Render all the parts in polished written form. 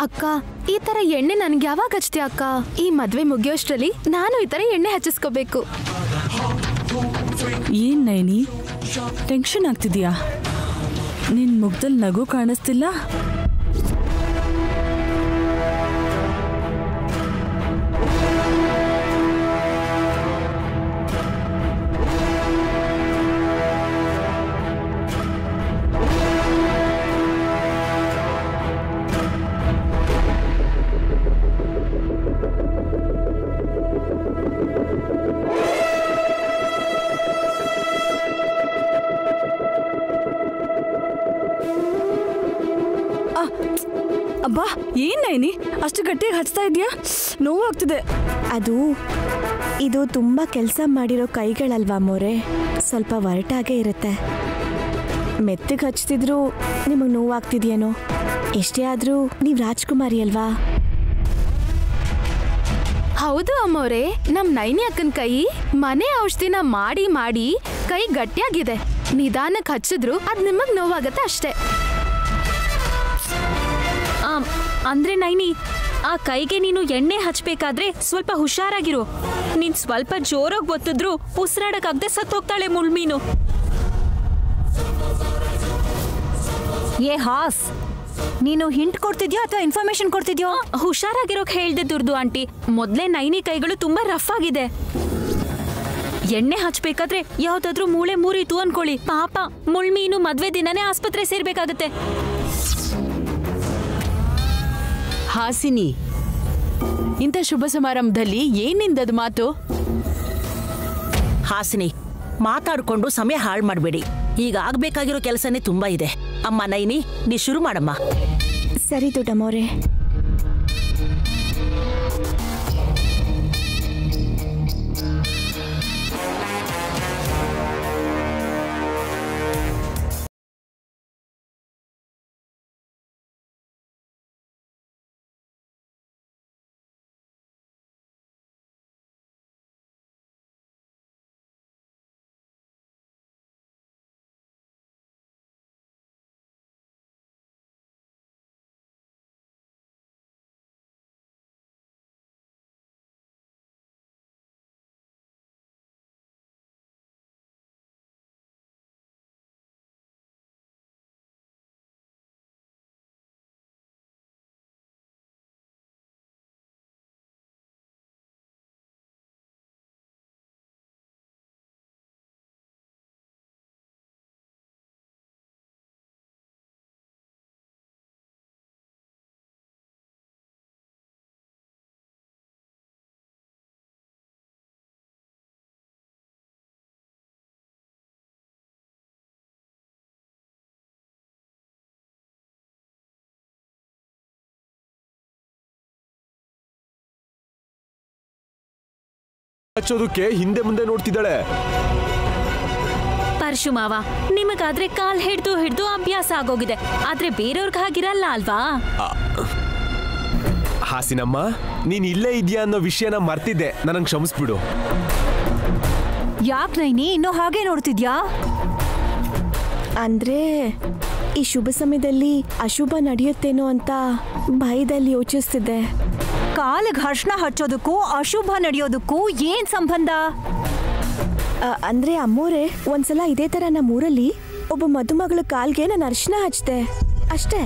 ಅಕ್ಕ ಈ ತರ ಎಣ್ಣೆ ನನ್ಗೆ ಯಾವಾಗ ಹಚ್ತೀಯ ಅಕ್ಕ? ಈ ಮದ್ವೆ ಮುಗಿಯೋಷ್ಟ್ರಲ್ಲಿ ನಾನು ಈ ತರ ಎಣ್ಣೆ ಹಚ್ಚಿಸ್ಕೋಬೇಕು. ಏನ್ ನೈನಿ ಟೆನ್ಷನ್ ಆಗ್ತಿದ್ಯಾ? ನಿನ್ ಮುಖದಲ್ಲಿ ನಗು ಕಾಣಿಸ್ತಿಲ್ಲ. ಅಬ್ಬಾ ಏನ್ ನೈನಿ ಅಷ್ಟು ಗಟ್ಟಿಯಾಗಿ ಹಚ್ತಾ ಇದೆಯಾ? ನೋವಾಗ್ತಿದೆ. ಇದು ತುಂಬಾ ಕೆಲಸ ಮಾಡಿರೋ ಕೈಗಳಲ್ವಾ ಮೋರೆ, ಸ್ವಲ್ಪ ಒರಟಾಗೇ ಇರುತ್ತೆ. ಮೆತ್ತಗೆ ಹಚ್ತಿದ್ರು ನಿಮಗೆ ನೋವಾಗ್ತಿದ್ಯೇನೋ. ಎಷ್ಟೇ ಆದ್ರೂ ನೀವು ರಾಜ್ಕುಮಾರಿ ಅಲ್ವಾ? ಹೌದು ಅಮ್ಮೋರೆ, ನಮ್ ನೈನಿ ಅಕ್ಕನ ಕೈ ಮನೆ ಔಷಧಿನ ಮಾಡಿ ಮಾಡಿ ಕೈ ಗಟ್ಟಿಯಾಗಿದೆ. ನಿಧಾನಕ್ಕೆ ಹಚ್ಚಿದ್ರು ಅದ್ ನಿಮಗ್ ನೋವಾಗತ್ತೆ ಅಷ್ಟೇ. ಅಂದ್ರೆ ನೈನಿ, ಆ ಕೈಗೆ ನೀನು ಎಣ್ಣೆ ಹಚ್ಬೇಕಾದ್ರೆ ಸ್ವಲ್ಪ ಹುಷಾರಾಗಿರು. ನೀನ್ ಸ್ವಲ್ಪ ಜೋರಾಗಿ ಒತ್ತಿದ್ರು ಉಸಿರಾಡಕ್ಕಾಗದೆ ಸತ್ತೋಗ್ತಾಳೆ ಮುಳ್ಮೀನು. ಏ ಹಾಸ್, ನೀನು ಹಿಂಟ್ ಕೊಡ್ತಿದ್ಯೋ ಅಥವಾ ಇನ್ಫಾರ್ಮೇಶನ್ ಕೊಡ್ತಿದ್ಯೋ? ಹುಷಾರಾಗಿರೋಕ್ ಹೇಳ್ದೆ ದುರ್ದು ಆಂಟಿ. ಮೊದ್ಲೇ ನೈನಿ ಕೈಗಳು ತುಂಬಾ ರಫ್ ಆಗಿದೆ. ಎಣ್ಣೆ ಹಚ್ಬೇಕಾದ್ರೆ ಯಾವ್ದಾದ್ರೂ ಮೂಳೆ ಮುರಿತು ಅನ್ಕೊಳ್ಳಿ, ಪಾಪ ಮುಳ್ಮೀನು ಮದ್ವೆ ದಿನನೇ ಆಸ್ಪತ್ರೆ ಸೇರ್ಬೇಕಾಗತ್ತೆ. ಹಾಸಿನಿ, ಇಂಥ ಶುಭ ಸಮಾರಂಭದಲ್ಲಿ ಏನಿಂದದು ಮಾತು? ಹಾಸಿನಿ, ಮಾತಾಡ್ಕೊಂಡು ಸಮಯ ಹಾಳು ಮಾಡಬೇಡಿ. ಈಗ ಆಗ್ಬೇಕಾಗಿರೋ ಕೆಲಸನೇ ತುಂಬಾ ಇದೆ. ಅಮ್ಮ ನೈನಿ, ನೀ ಶುರು ಮಾಡಮ್ಮ. ಸರಿ ದೊಡ್ಡಮ್ಮೋರೆ. ಹಚ್ಚೋದಕ್ಕೆ ಹಿಂದೆ ಮುಂದೆ ನೋಡ್ತಿದ್ದಾಳೆ. ಪರಶುಮಾವ, ನಿಮಗಾದ್ರೆ ಕಾಲ್ ಹಿಡ್ದು ಅಭ್ಯಾಸ ಆಗೋಗಿದೆ. ಆದ್ರೆ ಬೇರೆಯವ್ರಿಗೆ ಹಾಗಿರಲ್ಲ ಅಲ್ವಾ? ಹಾಸಿನಮ್ಮ, ನೀನ್ ಇಲ್ಲೇ ಇದೆಯಾ ಅನ್ನೋ ವಿಷಯನ ಮರ್ತಿದ್ದೆ, ನನಗೆ ಕ್ಷಮಿಸ್ಬಿಡು. ಯಾಕೆ ನೈನಿ ಇನ್ನೂ ಹಾಗೆ ನೋಡ್ತಿದ್ಯಾ? ಅಂದ್ರೆ ಈ ಶುಭ ಸಮಯದಲ್ಲಿ ಅಶುಭ ನಡೆಯುತ್ತೇನೋ ಅಂತ ಭಯದಲ್ಲಿ ಯೋಚಿಸ್ತಿದ್ದೆ. ಕಾಲಿಗೆ ಅರ್ಶನ ಹಚ್ಚೋದಕ್ಕೂ ಅಶುಭ ನಡೆಯೋದಕ್ಕೂ ಏನ್ ಸಂಬಂಧ? ಅಂದ್ರೆ ಅಮ್ಮೋರೆ, ಒಂದ್ಸಲ ಇದೇ ತರ ನಮ್ಮೂರಲ್ಲಿ ಒಬ್ಬ ಮದುಮಗಳ ಕಾಲ್ಗೆ ನಾನು ಅರ್ಶನ ಹಚ್ದೆ ಅಷ್ಟೇ.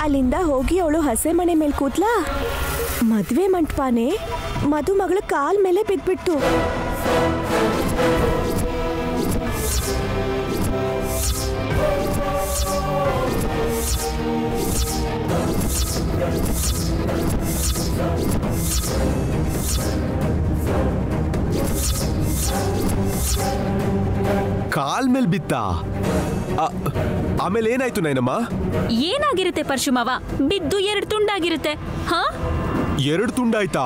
ಅಲ್ಲಿಂದ ಹೋಗಿ ಅವಳು ಹಸೆ ಮನೆ ಮೇಲೆ ಕೂತ್ಲಾ, ಮದ್ವೆ ಮಂಟಪನೇ ಮದುಮಗಳ ಕಾಲ್ ಮೇಲೆ ಬಿದ್ಬಿಟ್ಟು. ಕಾಲ್ ಮೇಲ್ ಬಿತ್ತ? ಆಮೇಲೆ ಏನಾಯ್ತು ನೈನಮ್ಮ? ಏನಾಗಿರುತ್ತೆ ಪರಶುಮಾವ? ಬಿದ್ದು 2 ತುಂಡಾಗಿರುತ್ತೆ. ಹಾ, 2 ತುಂಡಾಯ್ತಾ?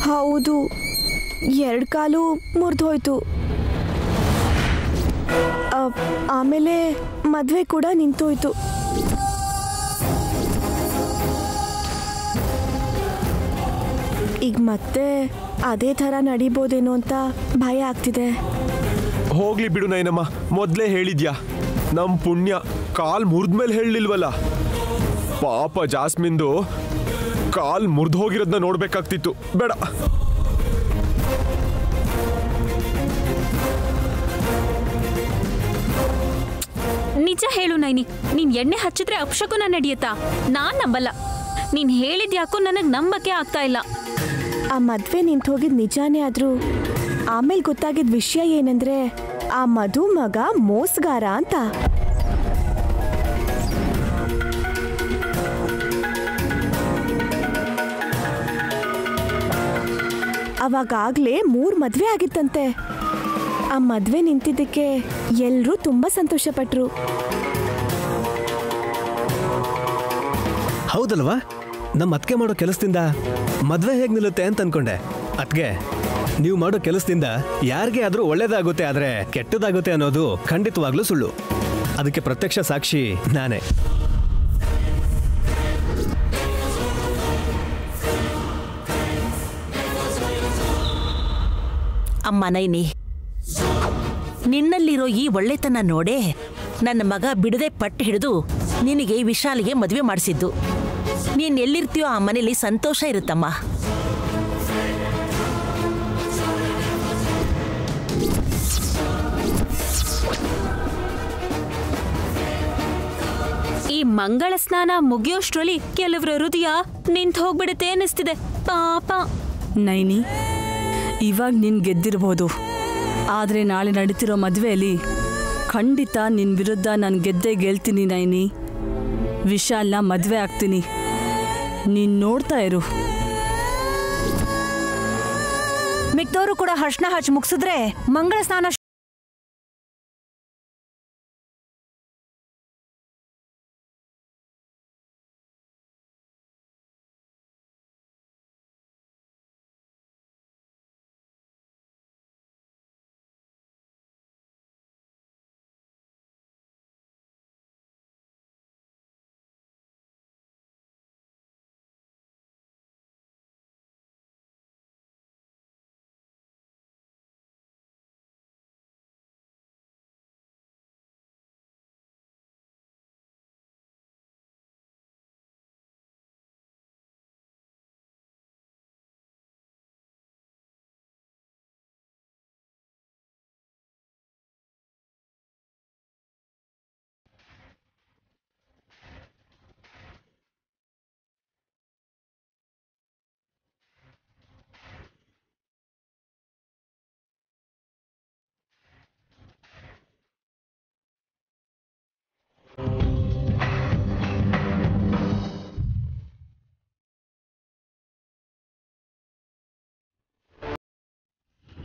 ಹೌದು, 2 ಕಾಲು ಮುರಿದೋಯ್ತು. ಆಮೇಲೆ ಮದ್ವೆ ಕೂಡ ನಿಂತೋಯ್ತು. ಈಗ ಮತ್ತೆ ಅದೇ ಥರ ನಡಿಬೋದೇನೋ ಅಂತ ಭಯ ಆಗ್ತಿದೆ. ಹೋಗ್ಲಿ ಬಿಡು ನೈನಮ್ಮ, ಮೊದ್ಲೇ ಹೇಳಿದ್ಯಾ. ನಮ್ ಪುಣ್ಯ ಕಾಲ್ ಮುರಿದ್ಮೇಲೆ ಹೇಳಲಿಲ್ವಲ್ಲ. ಪಾಪ ಜಾಸ್ಮಿಂದು ಕಾಲ್ ಮುರಿದು ಹೋಗಿರೋದನ್ನ ನೋಡ್ಬೇಕಾಗ್ತಿತ್ತು. ಬೇಡ. ನಿಜ ಹೇಳು ನೈನಿ, ನೀನ್ ಎಣ್ಣೆ ಹಚ್ಚಿದ್ರೆ ಅಪಶಕುನ ನಡೆಯುತ್ತಾ? ನಾನ್ ನಂಬಲ್ಲ. ನೀನ್ ಹೇಳಿದ್ಯಾಕೋ ನನಗ್ ನಂಬಕ್ಕೆ ಆಗ್ತಾ ಇಲ್ಲ. ಆ ಮದ್ವೆ ನಿಂತು ಹೋಗಿದ್ ನಿಜಾನೇ ಆದ್ರೂ ಆಮೇಲೆ ಗೊತ್ತಾಗಿದ್ ವಿಷಯ ಏನಂದ್ರೆ ಆ ಮಧು ಮಗ ಮೋಸ್ಗಾರ ಅಂತ. ಅವಾಗಲೇ 3 ಮದ್ವೆ ಆಗಿತ್ತಂತೆ. ಆ ಮದ್ವೆ ನಿಂತಿದ್ದಕ್ಕೆ ಎಲ್ಲರೂ ತುಂಬಾ ಸಂತೋಷ ಪಟ್ರು. ಹೌದಲ್ವಾ? ನಮ್ಮ ಅತ್ಗೆ ಮಾಡೋ ಕೆಲಸದಿಂದ ಮದ್ವೆ ಹೇಗೆ ನಿಲ್ಲುತ್ತೆ ಅಂತ ಅನ್ಕೊಂಡೆ. ಅತ್ಗೆ, ನೀವು ಮಾಡೋ ಕೆಲಸದಿಂದ ಯಾರಿಗೆ ಆದ್ರೂ ಒಳ್ಳೇದಾಗುತ್ತೆ, ಆದ್ರೆ ಕೆಟ್ಟದಾಗುತ್ತೆ ಅನ್ನೋದು ಖಂಡಿತವಾಗ್ಲೂ ಸುಳ್ಳು. ಅದಕ್ಕೆ ಪ್ರತ್ಯಕ್ಷ ಸಾಕ್ಷಿ ನಾನೇ. ಅಮ್ಮ ನೈನಿ, ನಿನ್ನಲ್ಲಿರೋ ಈ ಒಳ್ಳೆತನ ನೋಡೇ ನನ್ನ ಮಗ ಬಿಡದೆ ಪಟ್ಟು ಹಿಡಿದು ನಿನಗೆ ವಿಶಾಲಿಗೆ ಮದುವೆ ಮಾಡಿಸಿದ್ದು. ನೀನ್ ಎಲ್ಲಿರ್ತೀಯೋ ಆ ಮನೇಲಿ ಸಂತೋಷ ಇರುತ್ತಮ್ಮ. ಈ ಮಂಗಳ ಸ್ನಾನ ಮುಗಿಯೋಷ್ಟ್ರಲ್ಲಿ ಕೆಲವ್ರ ಹೃದಯ ನಿಂತು ಹೋಗ್ಬಿಡುತ್ತೆ ಅನ್ನಿಸ್ತಿದೆ ಪಾಪ. ನೈನಿ, ಇವಾಗ ನೀನು ಗೆದ್ದಿರ್ಬೋದು, ಆದರೆ ನಾಳೆ ನಡೀತಿರೋ ಮದುವೆಯಲ್ಲಿ ಖಂಡಿತ ನಿನ್ನ ವಿರುದ್ಧ ನಾನು ಗೆದ್ದೇ ಗೆಲ್ತೀನಿ ನೈನಿ. ವಿಶಾಲ್ನ ಮದುವೆ ಆಗ್ತೀನಿ, ನೀನು ನೋಡ್ತಾ ಇರು. ಮಿಕ್ದವರು ಕೂಡ ಅರ್ಶನ ಹಚ್ಚಿ ಮುಗಿಸಿದ್ರೆ ಮಂಗಳ ಸ್ನಾನ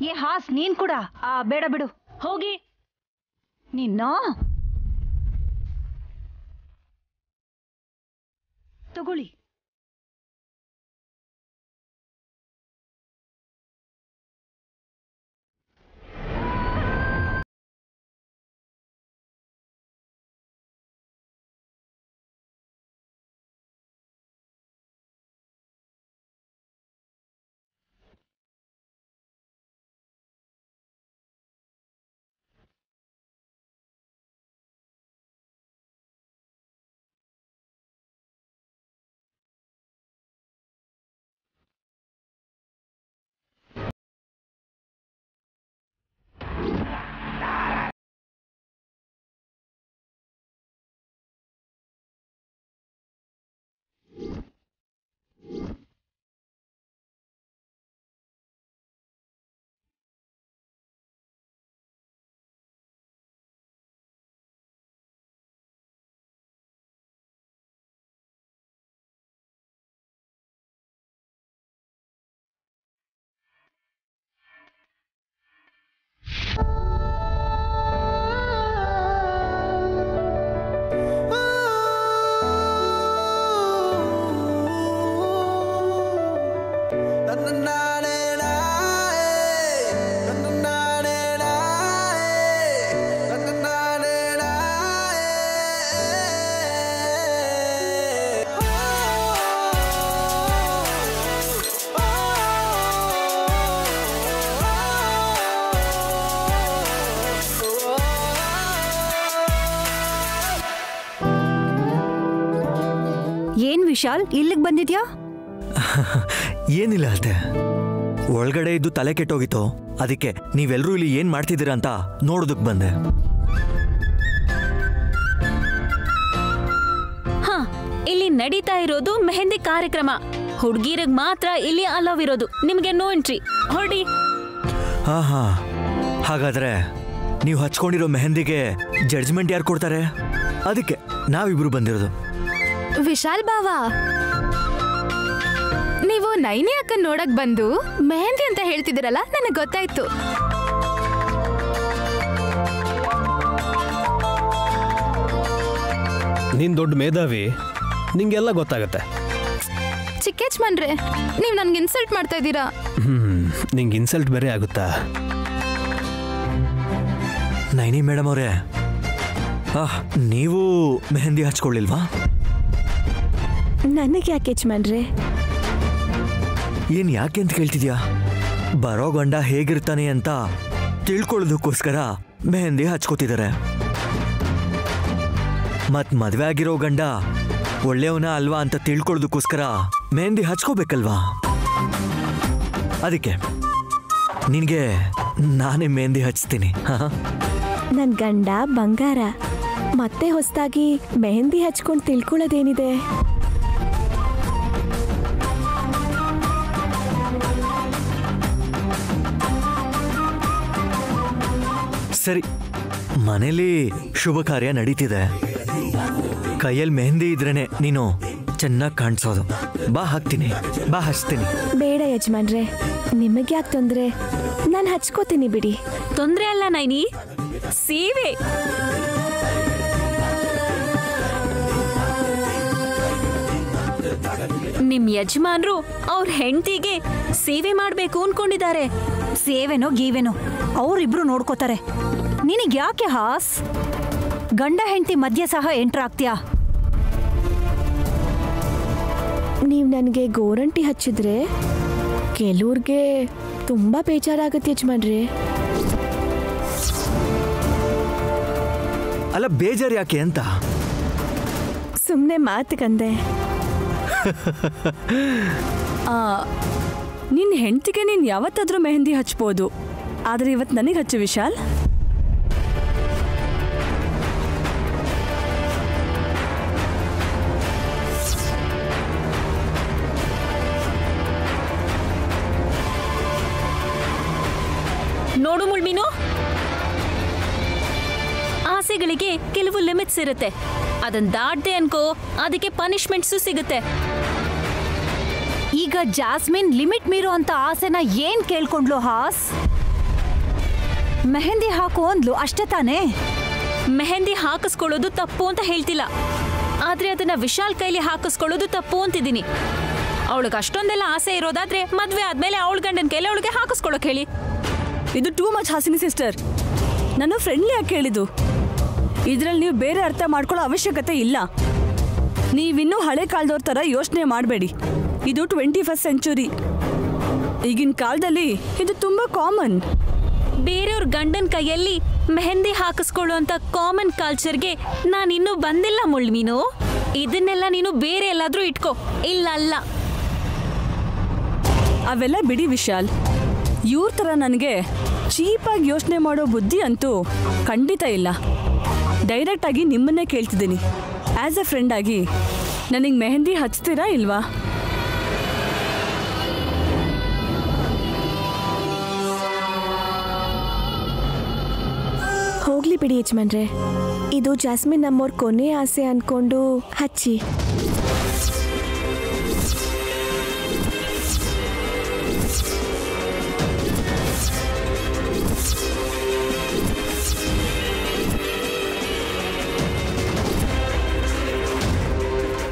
ಏ ಹಾಸ್, ನೀನ್ ಕೂಡ ಬೇಡ ಬಿಡು, ಹೋಗಿ ನಿನ್ನ ತಗೊಳ್ಳಿ. ಏನ್ ವಿಶಾಲ್, ಇಲ್ಲಿಗೆ ಬಂದಿದ್ಯಾ? ಏನಿಲ್ಲ ಅತ್ತೆ, ಒಳಗಡೆ ಇದ್ದು ತಲೆ ಕೆಟ್ಟೋಗಿತ್ತು. ಅದಕ್ಕೆ ನೀವೆಲ್ಲರೂ ಇಲ್ಲಿ ಏನ್ ಮಾಡ್ತಿದ್ದೀರಾ ಅಂತ ನೋಡೋದಕ್ಕೆ ಬಂದೆ. ಹಾ, ಇಲ್ಲಿ ನಡೀತಾ ಇರೋದು ಮೆಹಂದಿ ಕಾರ್ಯಕ್ರಮ. ಹುಡುಗಿರಿಗೆ ಮಾತ್ರ ಇಲ್ಲಿ ಅಲೌವ್ ಇರೋದು. ನಿಮ್ಗೆ ನೋ ಎಂಟ್ರಿ. ಹೊರಡಿ. ಹಾ, ಹಾಗಾದ್ರೆ ನೀವು ಹಚ್ಕೊಂಡಿರೋ ಮೆಹಂದಿಗೆ ಜಡ್ಜ್ಮೆಂಟ್ ಯಾರು ಕೊಡ್ತಾರೆ? ಅದಕ್ಕೆ ನಾವಿಬ್ರು ಬಂದಿರೋದು. ವಿಶಾಲ್ ಬಾವಾ, ನೀವು ನೈನಿ ಅಕ್ಕನ್ ನೋಡಕ್ ಬಂದು ಮೆಹಂದಿ ಅಂತ ಹೇಳ್ತಿದ್ದೀರಲ್ಲ, ನನಗೆ ಗೊತ್ತಾಯ್ತು. ನೀನ್ ದೊಡ್ಡ ಮೇಧಾವಿ, ನಿಂಗೆಲ್ಲ ಗೊತ್ತಾಗತ್ತೆ. ಚಿಕ್ಕ ಯಜಮಾನ್ರೆ, ನೀವು ನನ್ಗೆ ಇನ್ಸಲ್ಟ್ ಮಾಡ್ತಾ ಇದ್ದೀರಾ. ನಿಂಗೆ ಇನ್ಸಲ್ಟ್ ಬೇರೆ ಆಗುತ್ತಾ? ನೈನಿ ಮೇಡಮ್ ಅವರೇ, ನೀವು ಮೆಹಂದಿ ಹಚ್ಕೊಳ್ಳಿಲ್ವಾ? ನನಗೆ ಯಾಕೆ ಯಜಮಾನ್ರೆ? ಏನ್ ಯಾಕೆ ಅಂತ ಕೇಳ್ತಿದ್ಯಾ? ಬರೋ ಗಂಡ ಹೇಗಿರ್ತಾನೆ ಅಂತ ತಿಳ್ಕೊಳ್ಳೋದಕ್ಕೋಸ್ಕರ ಮೆಹಂದಿ ಹಚ್ಕೋತಿದ್ದಾರೆ. ಮತ್ ಮದ್ವೆ ಆಗಿರೋ ಗಂಡ ಒಳ್ಳೆಯವನ ಅಲ್ವಾ ಅಂತ ತಿಳ್ಕೊಳ್ಳೋದಕ್ಕೋಸ್ಕರ ಮೆಹಂದಿ ಹಚ್ಕೋಬೇಕಲ್ವಾ? ಅದಕ್ಕೆ ನಿನಗೆ ನಾನೇ ಮೆಹಂದಿ ಹಚ್ತೀನಿ. ನನ್ ಗಂಡ ಬಂಗಾರ, ಮತ್ತೆ ಹೊಸದಾಗಿ ಮೆಹಂದಿ ಹಚ್ಕೊಂಡು ತಿಳ್ಕೊಳ್ಳೋದೇನಿದೆ? ಸರಿ, ಮನೇಲಿ ಶುಭ ಕಾರ್ಯ ನಡೀತಿದೆ. ಕೈಯಲ್ಲಿ ಮೆಹಂದಿ ಇದ್ರೇನೆ ನೀನು ಚೆನ್ನಾಗಿ ಕಾಣಿಸೋದು. ಬಾ ಹಾಕ್ತೀನಿ, ಬಾ ಹಚ್ತೀನಿ. ಬೇಡ ಯಜಮಾನ್ರೆ, ನಿಮಗೆ ಯಾಕೆ ತೊಂದ್ರೆ? ನಾನು ಹಚ್ಕೋತೀನಿ ಬಿಡಿ. ತೊಂದ್ರೆ ಅಲ್ಲ ನೈನಿ, ಸೇವೆ. ನಿಮ್ ಯಜಮಾನ್ರು ಅವ್ರ ಹೆಂಡತಿಗೆ ಸೇವೆ ಮಾಡ್ಬೇಕು ಅನ್ಕೊಂಡಿದ್ದಾರೆ. ಸೇವೆನೋ ಗೀವೆನೋ ಅವ್ರಿಬ್ರು ನೋಡ್ಕೋತಾರೆ. ನಿನಗ್ ಯಾಕೆ ಹಾಸ್? ಗಂಡ ಹೆಂಡತಿ ಮಧ್ಯೆ ಸಹ ಎಂಟ್ರ್ ಆಗ್ತೀಯಾ? ನೀವು ನನಗೆ ಗೋರಂಟಿ ಹಚ್ಚಿದ್ರೆ ಕೆಲವ್ರಿಗೆ ತುಂಬಾ ಬೇಜಾರಾಗತ್ತೆ ಯಜಮಾನ್ರೆ. ಅಲ್ಲ, ಬೇಜಾರು ಯಾಕೆ ಅಂತ? ಸುಮ್ಮನೆ ಮಾತುಕಂದೆ. ನಿನ್ನ ಹೆಂಡತಿಗೆ ನೀನು ಯಾವತ್ತಾದ್ರೂ ಮೆಹಂದಿ ಹಚ್ಬೋದು, ಆದರೆ ಇವತ್ತು ನನಗೆ ಹಚ್ಚು ವಿಶಾಲ್. ನೋಡು ಮುಳ್ಮೀನು, ಆಸೆಗಳಿಗೆ ಕೆಲವು ಲಿಮಿಟ್ಸ್ ಇರುತ್ತೆ. ಅದನ್ನ ದಾಟ್ದೆ ಅನ್ಕೋ, ಅದಕ್ಕೆ ಪನಿಷ್ಮೆಂಟ್ಸು ಸಿಗುತ್ತೆ. ಈಗ ಜಾಸ್ಮಿನ್ ಲಿಮಿಟ್ ಮೀರೋ ಅಂತ ಆಸೆನ ಏನ್ ಕೇಳ್ಕೊಂಡ್ಲು ಹಾಸ್? ಮೆಹಂದಿ ಹಾಕು ಅಂದ್ಲು, ಅಷ್ಟೇ ತಾನೇ? ಮೆಹಂದಿ ಹಾಕಿಸ್ಕೊಳ್ಳೋದು ತಪ್ಪು ಅಂತ ಹೇಳ್ತಿಲ್ಲ, ಆದ್ರೆ ಅದನ್ನ ವಿಶಾಲ್ ಕೈಲಿ ಹಾಕಿಸ್ಕೊಳ್ಳೋದು ತಪ್ಪು ಅಂತಿದ್ದೀನಿ. ಅವಳಿಗೆ ಅಷ್ಟೊಂದೆಲ್ಲ ಆಸೆ ಇರೋದಾದ್ರೆ ಮದ್ವೆ ಆದ್ಮೇಲೆ ಅವಳ ಗಂಡನ ಕೈಲಿ ಅವಳಿಗೆ ಹಾಕಿಸ್ಕೊಳಕ್ ಹೇಳಿ. ಇದು ಟೂ ಮಚ್ ಹಾಸಿನಿ ಸಿಸ್ಟರ್. ನಾನು ಫ್ರೆಂಡ್ಲಿ ಯಾಕೆ ಹೇಳಿದ್ದು? ಇದರಲ್ಲಿ ನೀವು ಬೇರೆ ಅರ್ಥ ಮಾಡ್ಕೊಳ್ಳೋ ಅವಶ್ಯಕತೆ ಇಲ್ಲ. ನೀವಿನ್ನೂ ಹಳೆ ಕಾಲದವ್ರ ಥರ ಯೋಚನೆ ಮಾಡಬೇಡಿ. ಇದು 21st ಸೆಂಚುರಿ. ಈಗಿನ ಕಾಲದಲ್ಲಿ ಇದು ತುಂಬ ಕಾಮನ್. ಬೇರೆಯವ್ರ ಗಂಡನ ಕೈಯಲ್ಲಿ ಮೆಹಂದಿ ಹಾಕಿಸ್ಕೊಳ್ಳುವಂತ ಕಾಮನ್ ಕಲ್ಚರ್ಗೆ ನಾನಿನ್ನೂ ಬಂದಿಲ್ಲ ಮುಳ್ಮೀನು. ಇದನ್ನೆಲ್ಲ ನೀನು ಬೇರೆ ಎಲ್ಲಾದ್ರೂ ಇಟ್ಕೋ. ಇಲ್ಲ, ಅವೆಲ್ಲ ಬಿಡಿ ವಿಶಾಲ್. ಇವ್ರ ಥರ ನನಗೆ ಚೀಪಾಗಿ ಯೋಚನೆ ಮಾಡೋ ಬುದ್ಧಿ ಅಂತೂ ಖಂಡಿತ ಇಲ್ಲ. ಡೈರೆಕ್ಟಾಗಿ ನಿಮ್ಮನ್ನೇ ಕೇಳ್ತಿದ್ದೀನಿ, ಆ್ಯಸ್ ಎ ಫ್ರೆಂಡ್ ಆಗಿ ನನಗೆ ಮೆಹಂದಿ ಹಚ್ತೀರಾ ಇಲ್ವಾ? ಹೋಗ್ಲಿ ಬಿಡಿ ಯಜಮಾನ್ರೆ, ಇದು ಜಾಸ್ಮಿನ್ ನಮ್ಮವ್ರ ಕೊನೆ ಆಸೆ ಅನ್ಕೊಂಡು ಹಚ್ಚಿ.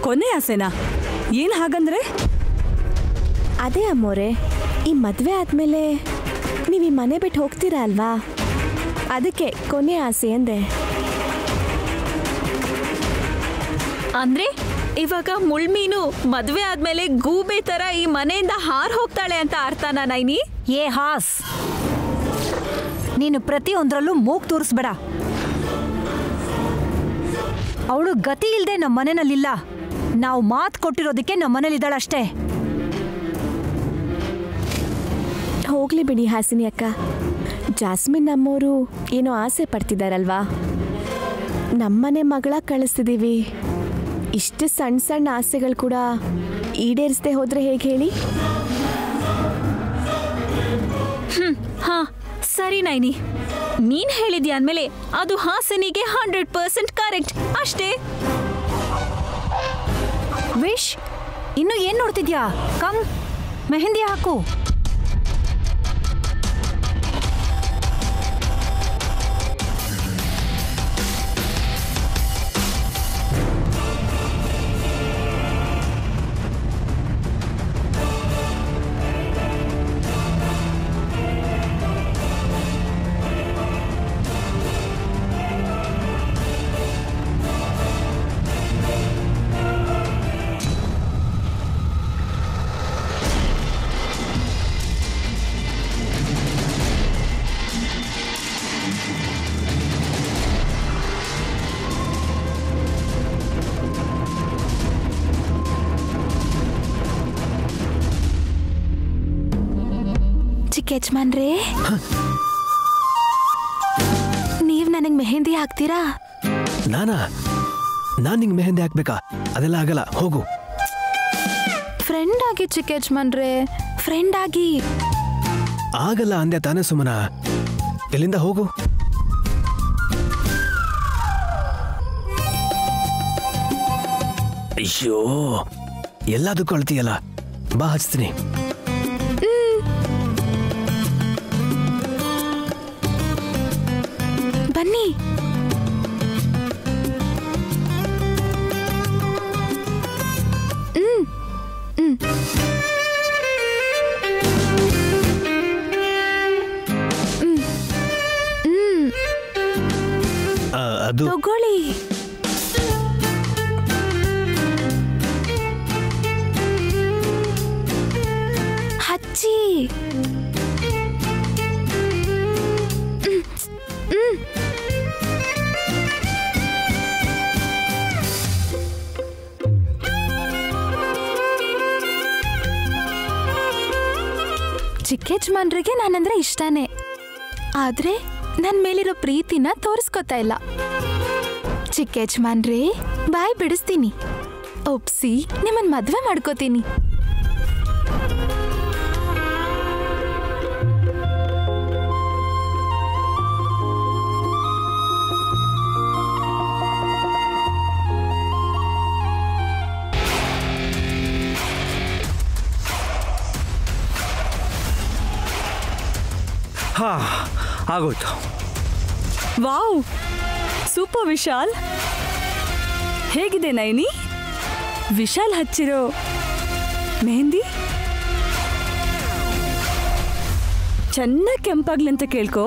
ಕೊನೆ ಆಸೆನಾ? ಏನು ಹಾಗಂದ್ರೆ? ಅದೇ ಅಮ್ಮೋರೆ, ಈ ಮದುವೆ ಆದ್ಮೇಲೆ ನೀವು ಈ ಮನೆ ಬಿಟ್ಟು ಹೋಗ್ತೀರಾ ಅಲ್ವಾ, ಅದಕ್ಕೆ ಕೊನೆ ಆಸೆ ಅಂದೆ. ಅಂದ್ರೆ ಇವಾಗ ಮುಳ್ಮೀನು ಮದ್ವೆ ಆದ್ಮೇಲೆ ಗೂಬೆ ತರ ಈ ಮನೆಯಿಂದ ಹಾರ್ ಹೋಗ್ತಾಳೆ ಅಂತ ಅರ್ಥನಾ ನೈನಿ? ಏ ಹಾಸ್, ನೀನು ಪ್ರತಿಯೊಂದರಲ್ಲೂ ಮೂಗ್ ತೋರಿಸ್ಬೇಡ. ಅವಳು ಗತಿ ಇಲ್ಲದೆ ನಮ್ಮ ಮನೆಯಲ್ಲಿಲ್ಲ. ನಾವು ಮಾತು ಕೊಟ್ಟಿರೋದಕ್ಕೆ ನಮ್ಮ ಮನೇಲಿದ್ದಾಳಷ್ಟೇ. ಹೋಗ್ಲಿ ಬಿಡಿ ಹಾಸಿನಿ ಅಕ್ಕ. ಜಾಸ್ಮಿನ್ ನಮ್ಮವರು ಏನೋ ಆಸೆ ಪಡ್ತಿದಾರಲ್ವಾ, ನಮ್ಮನೆ ಮಗಳ ಕಳಿಸ್ತಿದ್ದೀವಿ. ಇಷ್ಟು ಸಣ್ಣ ಸಣ್ಣ ಆಸೆಗಳು ಕೂಡ ಈಡೇರಿಸದೆ ಹೋದ್ರೆ ಹೇಗೆ ಹೇಳಿ? ಹಾ ಸರಿ ನೈನಿ, ನೀನ್ ಹೇಳಿದ್ಯಾ ಅಂದ್ಮೇಲೆ ಅದು ಹಾಸನಿಗೆ 100% ಕರೆಕ್ಟ್ ಅಷ್ಟೇ. ವಿಶ್, ಇನ್ನು ಏನ್ ನೋಡ್ತಿದ್ಯಾ? ಕಮ್, ಮೆಹಂದಿ ಹಾಕು. ಯಜಮಾನ್ರೇ, ನೀವ್ ನನಗ್ ಮೆಹಂದಿ ಹಾಕ್ತೀರಾ? ನಾನ್ ನಿಂಗೆ ಮೆಹಂದಿ ಹಾಕ್ಬೇಕಾ? ಅದೆಲ್ಲ ಆಗಲ್ಲ, ಹೋಗು. ಫ್ರೆಂಡ್ ಆಗಿ ಚಿಕ್ಕ ಯಜಮಾನ್ರೇ, ಫ್ರೆಂಡ್ ಆಗಿ. ಆಗಲ್ಲ ಅಂದೆ ತಾನೇ ಸುಮನ, ಎಲ್ಲಿಂದ ಹೋಗು. ಅಯ್ಯೋ, ಎಲ್ಲದಕ್ಕೂ ಅಳ್ತೀಯಲ್ಲ, ಬಾ ಹಚ್ತೀನಿ. ಬನ್ನಿ. ಅದು ತಗೊಳ್ಳಿ. ಹಚ್ಚಿ. ಚಿಕ್ಕ ಯಜಮಾನ್ರಿಗೆ ನಾನಂದ್ರೆ ಇಷ್ಟನೇ, ಆದ್ರೆ ನನ್ ಮೇಲಿರೋ ಪ್ರೀತಿನ ತೋರಿಸ್ಕೊತಾ ಇಲ್ಲ. ಚಿಕ್ಕ ಯಜಮಾನ್ರೇ, ಬಾಯ್ ಬಿಡಿಸ್ತೀನಿ, ಒಪ್ಸಿ ನಿಮ್ಮನ್ ಮದ್ವೆ ಮಾಡ್ಕೋತೀನಿ. ಹಾ, ಆಗೋಯ್ತು. Wow, super Vishal. ಹೇಗಿದೆ ನೈನಿ? ವಿಶಾಲ್ ಹಚ್ಚಿರೋ ಮೆಹಂದಿ ಚೆನ್ನಾಗಿ ಕೆಂಪಾಗ್ಲಿ ಅಂತ ಕೇಳ್ಕೊ.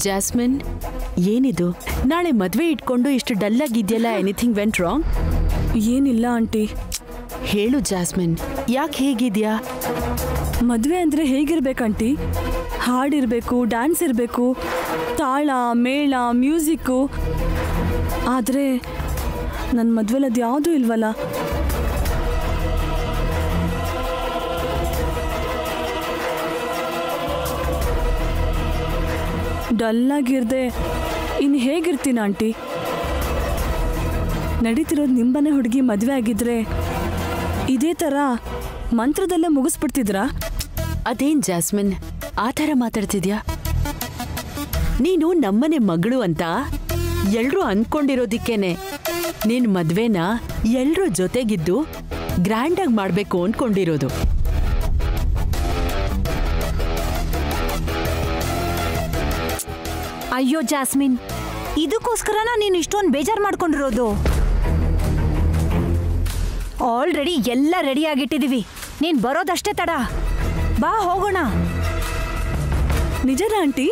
ಜಾಸ್ಮಿನ್, ಏನಿದು? ನಾಳೆ ಮದ್ವೆ ಇಟ್ಕೊಂಡು ಇಷ್ಟು ಡಲ್ ಆಗಿದ್ಯಲ್ಲ? Anything went wrong? ಏನಿಲ್ಲ ಆಂಟಿ. ಹೇಳು ಜಾಸ್ಮಿನ್, ಯಾಕೆ ಹೇಗಿದ್ಯಾ? ಮದ್ವೆ ಅಂದ್ರೆ ಹೇಗಿರ್ಬೇಕಂಟಿ? ಹಾಡಿರ್ಬೇಕು, ಡ್ಯಾನ್ಸ್ ಇರಬೇಕು, ತಾಳ ಮೇಳ ಮ್ಯೂಸಿಕ್ಕು. ಆದರೆ ನನ್ನ ಮದ್ವೆಲಿ ಅದು ಯಾವುದೂ ಇಲ್ವಲ್ಲ. ಡಲ್ಲಾಗಿರ್ದೆ ಇನ್ನು ಹೇಗಿರ್ತೀನಿ ಆಂಟಿ? ನಡೀತಿರೋದು ನಿಮ್ಮನೆ ಹುಡುಗಿ ಮದುವೆ ಆಗಿದ್ರೆ ಇದೇ ಥರ ಮಂತ್ರದಲ್ಲೇ ಮುಗಿಸ್ಬಿಡ್ತಿದ್ರಾ? ಅದೇನ್ ಜಾಸ್ಮಿನ್ ಆ ಥರ ಮಾತಾಡ್ತಿದ್ಯಾ? ನೀನು ನಮ್ಮನೆ ಮಗಳು ಅಂತ ಎಲ್ರೂ ಅಂದ್ಕೊಂಡಿರೋದಿಕ್ಕೇನೆ ನಿನ್ ಮದ್ವೆನ ಎಲ್ರೂ ಜೊತೆಗಿದ್ದು ಗ್ರ್ಯಾಂಡಾಗಿ ಮಾಡಬೇಕು ಅಂದ್ಕೊಂಡಿರೋದು. ಅಯ್ಯೋ ಜಾಸ್ಮಿನ್, ಇದಕ್ಕೋಸ್ಕರನ ನೀನು ಇಷ್ಟೊಂದು ಬೇಜಾರು ಮಾಡ್ಕೊಂಡಿರೋದು? ಆಲ್ರೆಡಿ ಎಲ್ಲ ರೆಡಿ ಆಗಿಟ್ಟಿದೀವಿ, ನೀನು ಬರೋದಷ್ಟೇ ತಡ. ಬಾ ಹೋಗೋಣ. ನಿಜನಾ ಆಂಟಿ?